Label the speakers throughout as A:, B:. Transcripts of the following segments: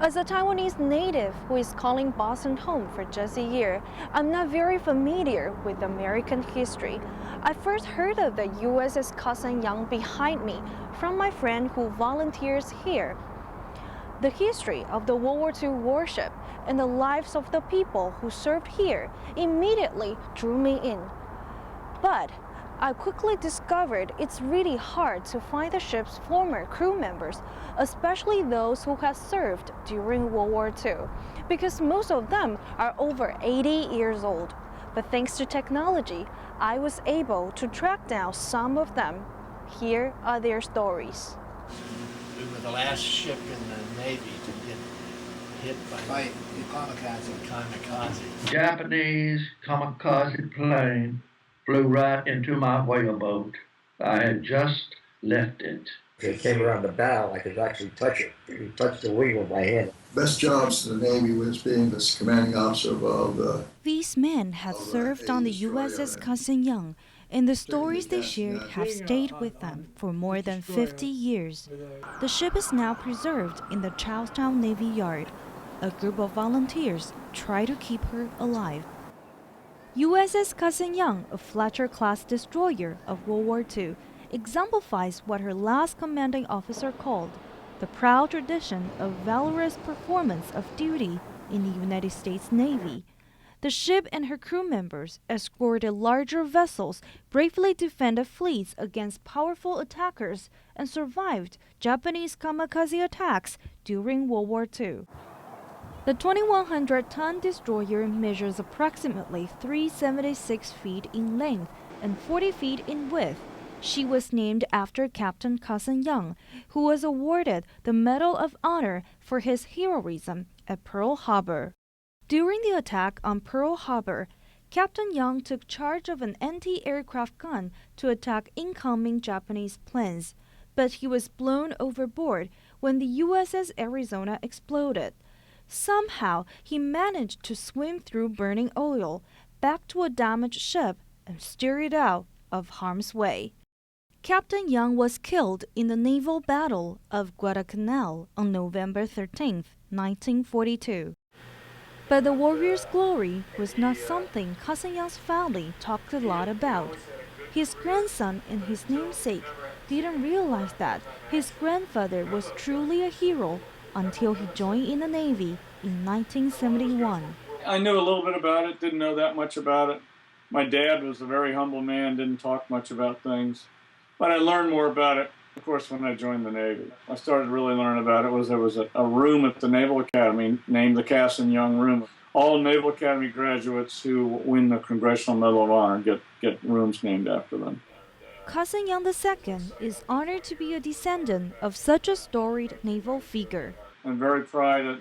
A: As a Taiwanese native who is calling Boston home for just a year, I'm not very familiar with American history. I first heard of the USS Cassin Young behind me from my friend who volunteers here. The history of the World War II warship and the lives of the people who served here immediately drew me in. But I quickly discovered it's really hard to find the ship's former crew members, especially those who had served during World War II, because most of them are over 80 years old. But thanks to technology, I was able to track down some of them. Here are their stories.
B: We were the last ship in the Navy to get hit by
C: the
B: Kamikaze.
D: Japanese Kamikaze plane flew right into my whaleboat. I had just left it.
C: It came around the bow, I could actually touch it. You touch the wing with my hand.
E: Best jobs in the Navy was being the commanding officer of
A: These men had served on the USS Cassin Young, and the stories they shared have stayed with them for more than 50 years. The ship is now preserved in the Charlestown Navy Yard. A group of volunteers try to keep her alive. USS Cassin Young, a Fletcher-class destroyer of World War II, exemplifies what her last commanding officer called the proud tradition of valorous performance of duty in the United States Navy. The ship and her crew members escorted larger vessels, bravely defended fleets against powerful attackers, and survived Japanese kamikaze attacks during World War II. The 2,100-ton destroyer measures approximately 376 feet in length and 40 feet in width. She was named after Captain Cassin Young, who was awarded the Medal of Honor for his heroism at Pearl Harbor. During the attack on Pearl Harbor, Captain Young took charge of an anti-aircraft gun to attack incoming Japanese planes, but he was blown overboard when the USS Arizona exploded. Somehow, he managed to swim through burning oil back to a damaged ship and steer it out of harm's way. Captain Young was killed in the naval battle of Guadalcanal on November 13, 1942. But the warrior's glory was not something Cassin Young's family talked a lot about. His grandson and his namesake didn't realize that his grandfather was truly a hero until he joined in the Navy in 1971.
F: I knew a little bit about it, didn't know that much about it. My dad was a very humble man, didn't talk much about things. But I learned more about it, of course, when I joined the Navy. I started really learning about it. There was a room at the Naval Academy named the Cassin Young Room. All Naval Academy graduates who win the Congressional Medal of Honor get rooms named after them.
A: Cassin Young II is honored to be a descendant of such a storied naval figure.
F: I'm very proud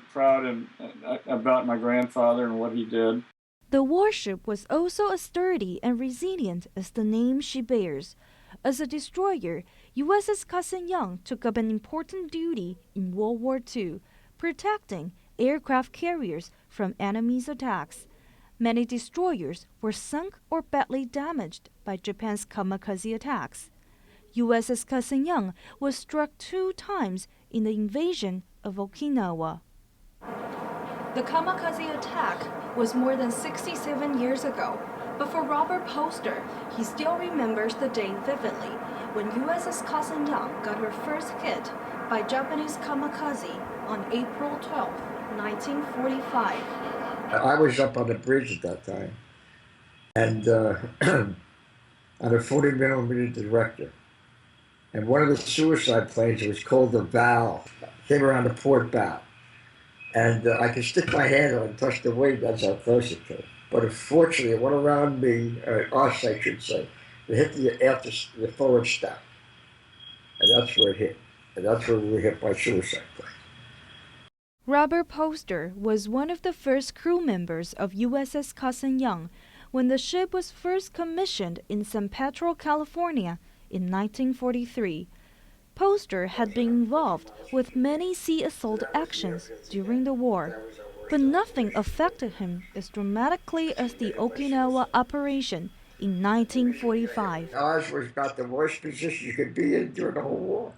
F: about my grandfather and what he did.
A: The warship was also as sturdy and resilient as the name she bears. As a destroyer, USS Cassin Young took up an important duty in World War II, protecting aircraft carriers from enemy's attacks. Many destroyers were sunk or badly damaged by Japan's kamikaze attacks. USS Cassin Young was struck 2 times in the invasion of Okinawa. The kamikaze attack was more than 67 years ago, but for Robert Poster, he still remembers the day vividly when USS Cassin Young got her first hit by Japanese kamikaze on April 12, 1945.
C: I was up on the bridge at that time, and on a 40mm director. And one of the suicide planes, it was called the Val, came around the port bow. And I could stick my hand on and touch the wing, that's how close it came. But unfortunately, it went around me, us I should say. It hit the forward stop. And that's where it hit. And that's where we were hit by suicide plane.
A: Robert Poster was one of the first crew members of USS Cassin Young when the ship was first commissioned in San Pedro, California in 1943. Poster had been involved with many sea assault actions during the war, but nothing affected him as dramatically as the Okinawa operation in 1945.
C: Ours was about the worst position you could be in during the whole war,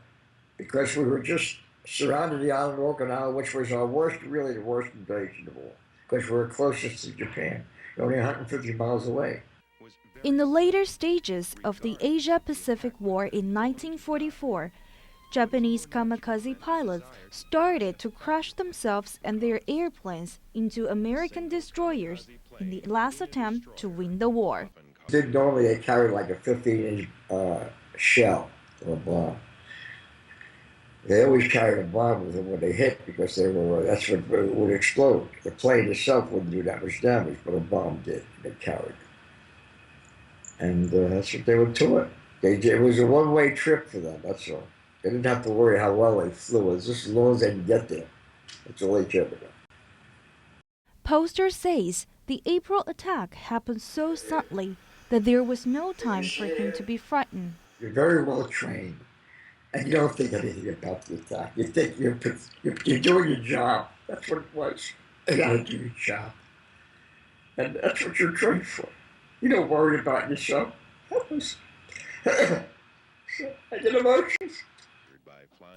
C: because we were just surrounded the island of Okinawa, which was our worst, really the worst invasion of all, because we were closest to Japan, only 150 miles away.
A: In the later stages of the Asia-Pacific War in 1944, Japanese kamikaze pilots started to crash themselves and their airplanes into American destroyers in the last attempt to win the war.
C: Normally they carried like a 15-inch shell or a bomb. They always carried a bomb with them when they hit because that's what would explode. The plane itself wouldn't do that much damage, but a bomb did. They carried it. And that's what they were taught. It was a one-way trip for them, that's all. They didn't have to worry how well they flew. It was just as long as they could get there. That's all they cared about.
A: Poster says the April attack happened so suddenly that there was no time for him to be frightened.
C: You're very well trained, and you don't think anything about the attack. You think you're doing your job. That's what it was. You gotta do your job. And that's what you're trained for. You don't worry about yourself. I get emotions.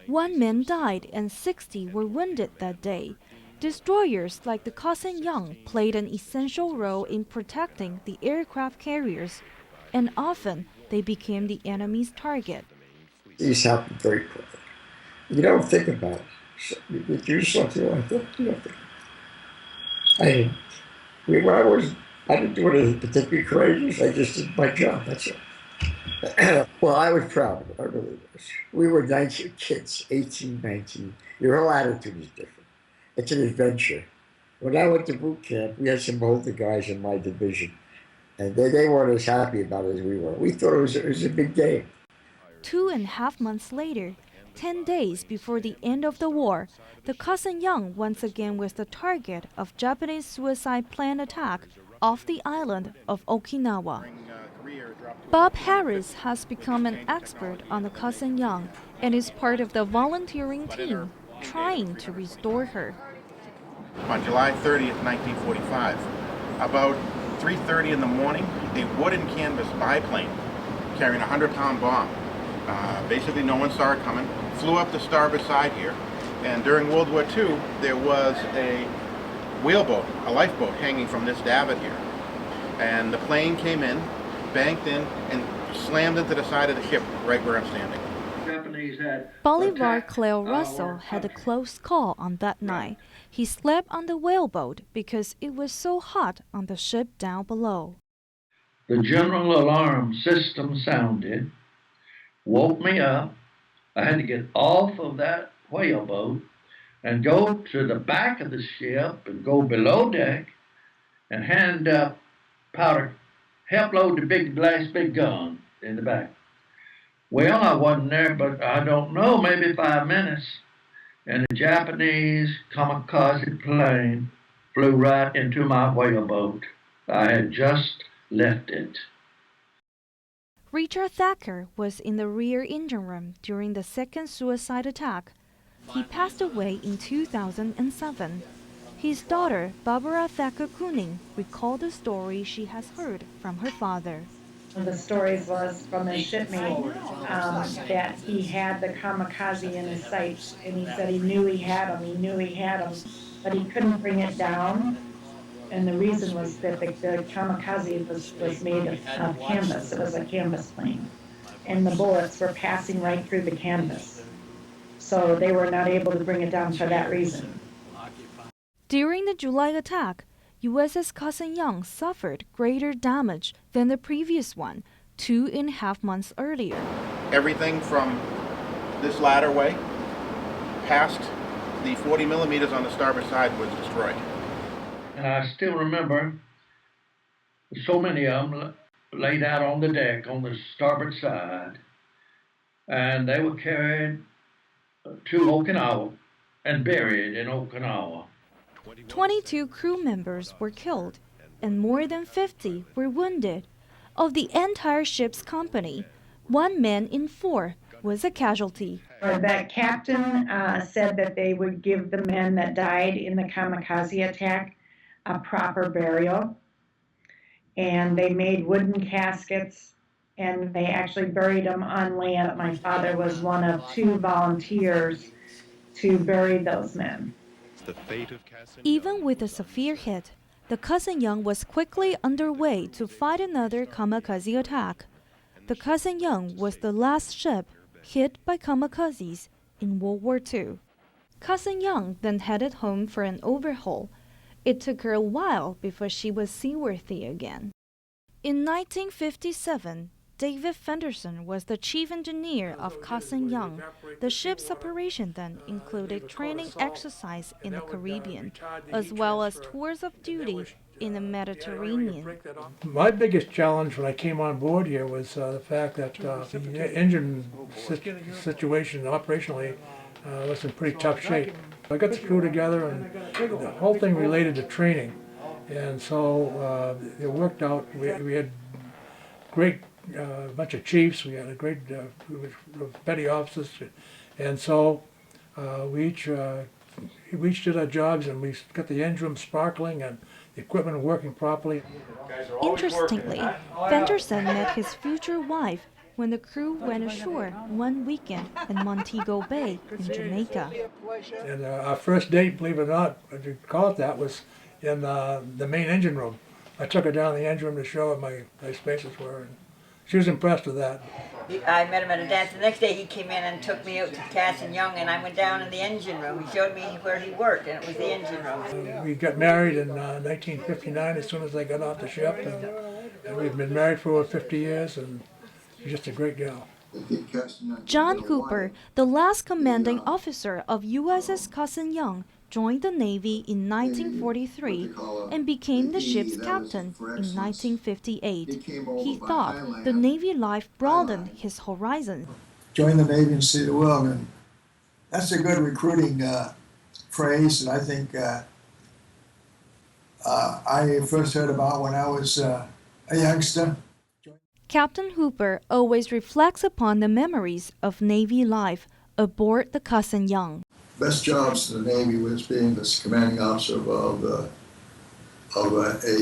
A: 1 man died and 60 were wounded that day. Destroyers like the Cassin Young played an essential role in protecting the aircraft carriers, and often they became the enemy's target.
C: These happen very quickly. You don't think about it. So you do something like that, you don't think. I didn't do anything particularly courageous. I just did my job, that's it. Well, I was proud of it. I really was. We were 19 kids, 18, 19. Your whole attitude is different. It's an adventure. When I went to boot camp, we had some older guys in my division, and they weren't as happy about it as we were. We thought it was a big game.
A: 2.5 months later, 10 days before the end of the war, the Cassin Young once again was the target of Japanese suicide plane attack off the island of Okinawa. Bob Harris has become an expert on the Cassin Young and is part of the volunteering team trying to restore her.
G: On July 30th, 1945, about 3:30 in the morning, a wooden canvas biplane carrying a 100-pound bomb, basically no one saw it coming, flew up the starboard side here, and during World War II, there was a wheelboat, a lifeboat hanging from this davit here, and the plane came in, banked in, and slammed into the side of the ship right where I'm standing.
A: Bolivar Cleo Russell had a close call on that night. He slept on the whaleboat because it was so hot on the ship down below.
D: The general alarm system sounded, woke me up. I had to get off of that whaleboat and go to the back of the ship and go below deck and hand up powder, help load the last big gun in the back. Well, I wasn't there, but I don't know, maybe 5 minutes, and a Japanese Kamikaze plane flew right into my whaleboat. I had just left it.
A: Richard Thacker was in the rear engine room during the second suicide attack. He passed away in 2007. His daughter, Barbara Thacker Kooning, recalled the story she has heard from her father.
H: The stories was from the shipmate that he had the kamikaze in his sights, and he said he knew he had them, but he couldn't bring it down. And the reason was that the kamikaze was made of canvas. It was a canvas plane, and the bullets were passing right through the canvas. So they were not able to bring it down for that reason.
A: During the July attack, USS Cassin Young suffered greater damage than the previous one, 2.5 months earlier.
G: Everything from this ladderway past the 40 millimeters on the starboard side was destroyed.
D: And I still remember so many of them laid out on the deck on the starboard side, and they were carried to Okinawa and buried in Okinawa.
A: 22 crew members were killed, and more than 50 were wounded. Of the entire ship's company, 1 man in 4 was a casualty.
H: That captain said that they would give the men that died in the kamikaze attack a proper burial, and they made wooden caskets, and they actually buried them on land. My father was one of 2 volunteers to bury those men.
A: Even with a severe hit, the Cassin Young was quickly underway to fight another kamikaze attack. The Cassin Young was the last ship hit by kamikazes in World War II. Cassin Young then headed home for an overhaul. It took her a while before she was seaworthy again. In 1957, David Fenderson was the chief engineer of Cassin Young. The ship's operation then included training exercise in the Caribbean, as well as tours of duty in the Mediterranean.
I: My biggest challenge when I came on board here was the fact that the engine situation operationally was in pretty tough shape. I got the crew together and the whole thing related to training. And so it worked out. We had great bunch of chiefs. We had a great petty officers. And so we each did our jobs, and we got the engine room sparkling and the equipment working properly.
A: Interestingly, Fenderson met his future wife when the crew went ashore one weekend in Montego Bay in Jamaica.
I: And our first date, believe it or not, if you call it that, was in the main engine room. I took her down the engine room to show her my spaces were, and she was impressed with that.
J: I met him at a dance. The next day he came in and took me out to Cassin Young, and I went down in the engine room. He showed me where he worked, and it was the engine room.
I: We got married in 1959 as soon as I got off the ship, and we've been married for over 50 years, and she's just a great gal.
A: John Cooper, the last commanding officer of USS Cassin Young, joined the Navy in 1943 and became the ship's captain in 1958. He thought the Navy life broadened his horizon.
E: Join the Navy and see the world, and that's a good recruiting phrase, and I think I first heard about when I was a youngster.
A: Captain Hooper always reflects upon the memories of Navy life aboard the Cassin Young.
E: Best jobs in the Navy was being the commanding officer of a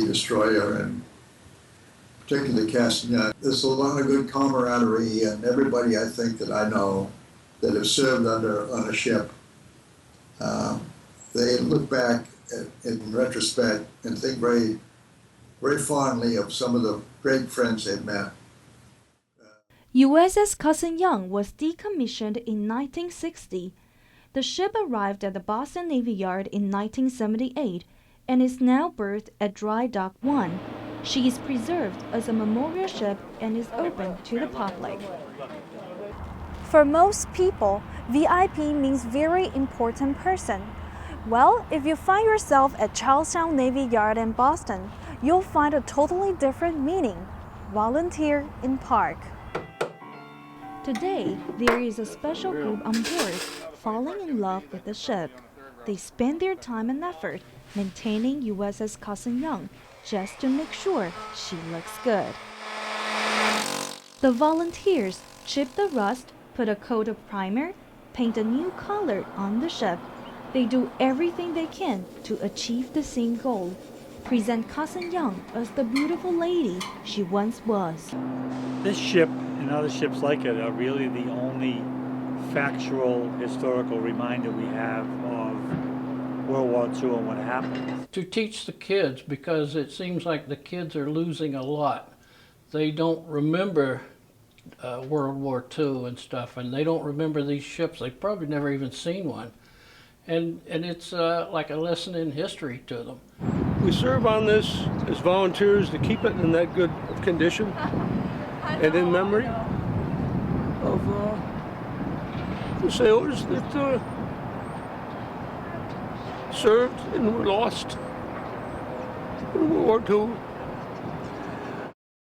E: destroyer, and particularly the Cassin Young. There's a lot of good camaraderie, and everybody I think that I know that have served on a ship, they look back in retrospect and think very, very fondly of some of the great friends they've met.
A: USS Cassin Young was decommissioned in 1960. The ship arrived at the Boston Navy Yard in 1978 and is now berthed at Dry Dock 1. She is preserved as a memorial ship and is open to the public. For most people, VIP means very important person. Well, if you find yourself at Charlestown Navy Yard in Boston, you'll find a totally different meaning: volunteer in park. Today, there is a special group on board falling in love with the ship. They spend their time and effort maintaining USS Cassin Young just to make sure she looks good. The volunteers chip the rust, put a coat of primer, paint a new color on the ship. They do everything they can to achieve the same goal: present Cassin Young as the beautiful lady she once was.
K: This ship and other ships like it are really the only factual historical reminder we have of World War II and what happened.
B: To teach the kids, because it seems like the kids are losing a lot. They don't remember World War II and stuff, and they don't remember these ships. They've probably never even seen one. And it's like a lesson in history to them.
L: We serve on this as volunteers to keep it in that good condition and in memory of the sailors that served and were lost in World War II.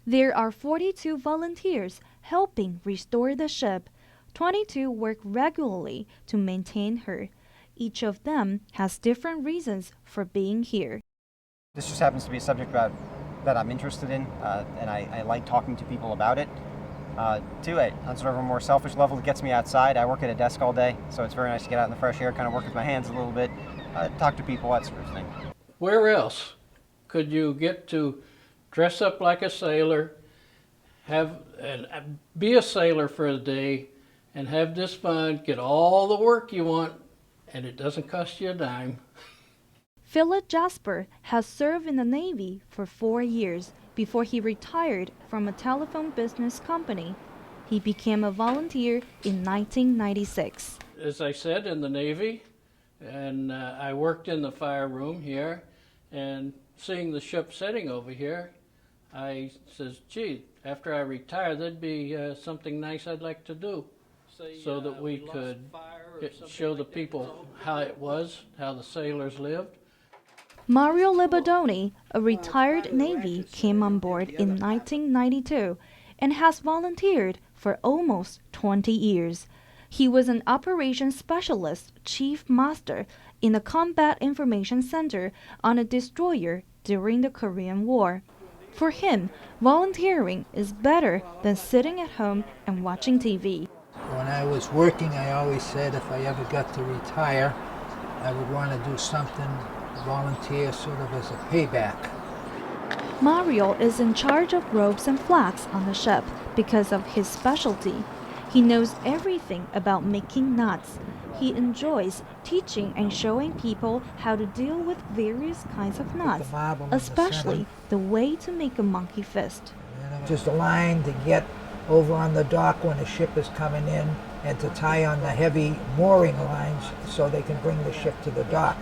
A: There are 42 volunteers helping restore the ship. 22 work regularly to maintain her. Each of them has different reasons for being here.
M: This just happens to be a subject that I'm interested in, and I like talking to people about it. On sort of a more selfish level, it gets me outside. I work at a desk all day, so it's very nice to get out in the fresh air, kind of work with my hands a little bit, talk to people, that sort of thing.
B: Where else could you get to dress up like a sailor, be a sailor for a day, and have this fun, get all the work you want and it doesn't cost you a dime.
A: Philip Jasper has served in the Navy for 4 years before he retired from a telephone business company. He became a volunteer in 1996.
B: As I said, in the Navy, and I worked in the fire room here, and seeing the ship sitting over here, I says, gee, after I retire, there'd be something nice I'd like to do, so that we could show the people how it was, how the sailors lived.
A: Mario Libadoni, a retired Navy, came on board in 1992 and has volunteered for almost 20 years. He was an operations specialist chief master in the Combat Information Center on a destroyer during the Korean War. For him, volunteering is better than sitting at home and watching TV.
N: When I was working, I always said if I ever got to retire, I would want to do something, volunteer sort of as a payback.
A: Mario is in charge of ropes and flags on the ship because of his specialty. He knows everything about making knots. He enjoys teaching and showing people how to deal with various kinds of knots, especially the way to make a monkey fist.
N: Just a line to get over on the dock when a ship is coming in and to tie on the heavy mooring lines so they can bring the ship to the dock.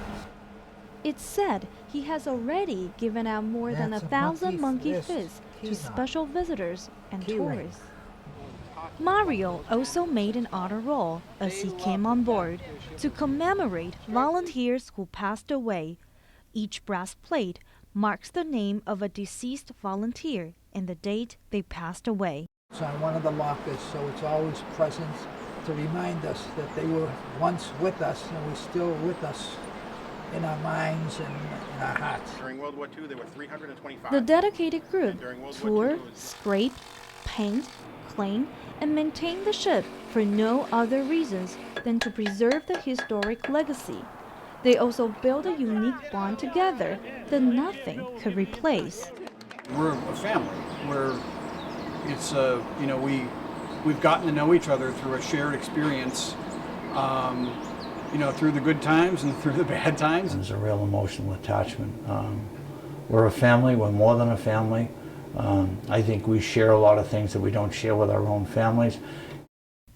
A: It's said he has already given out more than 1,000 monkey fists to special visitors and tourists. Mario also made an honor roll as he came on board to commemorate volunteers who passed away. Each brass plate marks the name of a deceased volunteer and the date they passed away.
N: It's on one of the lockers, so it's always present to remind us that they were once with us and we're still with us in our minds and in our hearts.
G: During World War II, there were 325.
A: The dedicated group tour, scrape, paint, clean, and maintain the ship for no other reasons than to preserve the historic legacy. They also build a unique bond together that nothing could replace.
O: We're a family. We've gotten to know each other through a shared experience. Through the good times and through the bad times.
P: There's a real emotional attachment. We're a family, we're more than a family. I think we share a lot of things that we don't share with our own families.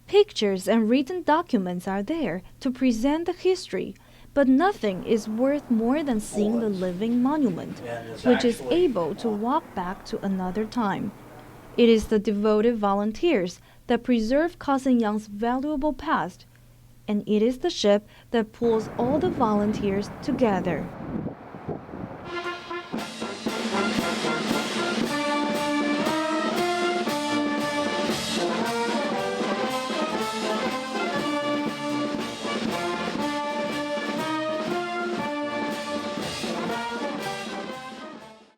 A: Pictures and written documents are there to present the history, but nothing is worth more than seeing the living monument, which is able to walk back to another time. It is the devoted volunteers that preserve Cassin Young's valuable past, and it is the ship that pulls all the volunteers together.